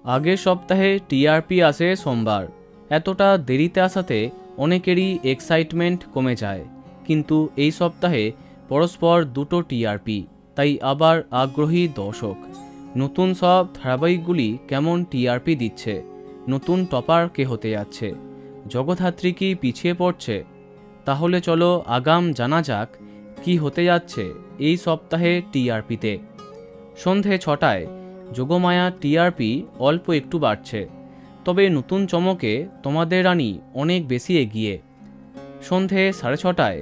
আগের সপ্তাহে টিআরপি আসে সোমবার। এতটা দেরিতে আসাতে অনেকেরই এক্সাইটমেন্ট কমে যায়, কিন্তু এই সপ্তাহে পরস্পর দুটো টিআরপি, তাই আবার আগ্রহী দর্শক। নতুন সব ধারাবাহিকগুলি কেমন টিআরপি দিচ্ছে, নতুন টপার কে হতে যাচ্ছে, জগদ্ধাত্রী কি পিছিয়ে পড়ছে? তাহলে চলো আগাম জানা যাক কি হতে যাচ্ছে এই সপ্তাহে টিআরপিতে। সন্ধে 6টায় যোগমায়া টিআরপি অল্প একটু বাড়ছে, তবে নতুন চমকে তোমাদের রানী অনেক বেশি এগিয়ে। সন্ধে 6:30টায়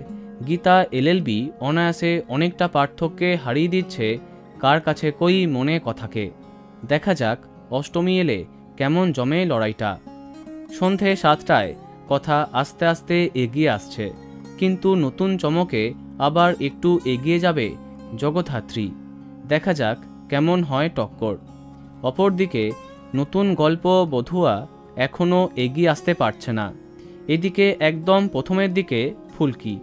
গীতা এলএলবি অনায়াসে অনেকটা পার্থক্যে হারিয়ে দিচ্ছে কার কাছে কই মনে কথাকে। দেখা যাক অষ্টমী এলে কেমন জমে লড়াইটা। সন্ধে 7টায় কথা আস্তে আস্তে এগিয়ে আসছে, কিন্তু নতুন চমকে আবার একটু এগিয়ে যাবে জগদ্ধাত্রী। দেখা যাক কেমন হয় টক্কর। অপরদিকে নতুন গল্প বধুয়া এখনও এগিয়ে আসতে পারছে না। এদিকে একদম প্রথমের দিকে ফুলকি।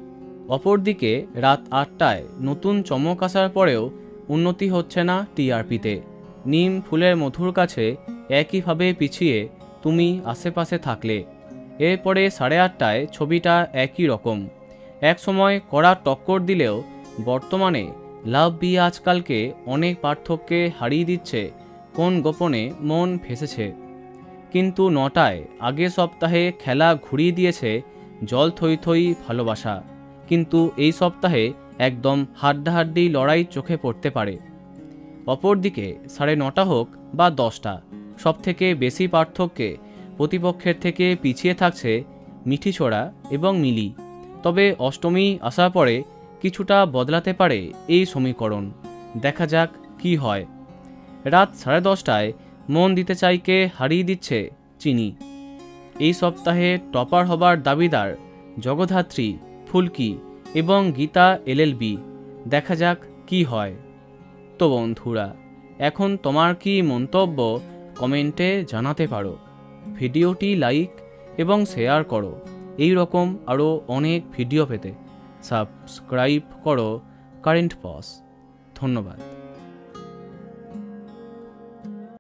অপরদিকে রাত 8টায় নতুন চমক আসার পরেও উন্নতি হচ্ছে না টিআরপিতে। নিম ফুলের মধুর কাছে একইভাবে পিছিয়ে তুমি আশেপাশে থাকলে। এরপরে 8:30টায় ছবিটা একই রকম। এক সময় কড়া টক্কর দিলেও বর্তমানে লাভ বিয়ে আজকালকে অনেক পার্থক্যে হারিয়ে দিচ্ছে কোন গোপনে মন ফেসেছে। কিন্তু 9টায় আগের সপ্তাহে খেলা ঘুরিয়ে দিয়েছে জল থই থই ভালোবাসা, কিন্তু এই সপ্তাহে একদম হাড্ডাহাড্ডি লড়াই চোখে পড়তে পারে। অপরদিকে 9:30 হোক বা 10টা, সবথেকে বেশি পার্থক্যে প্রতিপক্ষের থেকে পিছিয়ে থাকছে মিঠিছোড়া এবং মিলি। তবে অষ্টমী আসার পরে কিছুটা বদলাতে পারে এই সমীকরণ। দেখা যাক কি হয়। রাত 10:30টায় মন দিতে চাইকে হারিয়ে দিচ্ছে চিনি। এই সপ্তাহে টপার হবার দাবিদার জগদ্ধাত্রী, ফুলকি এবং গীতা এলএলবি। দেখা যাক কি হয়। তো বন্ধুরা, এখন তোমার কি মন্তব্য কমেন্টে জানাতে পারো। ভিডিওটি লাইক এবং শেয়ার করো। এই রকম আরও অনেক ভিডিও পেতে সাবস্ক্রাইব করো কারেন্ট পজ। ধন্যবাদ।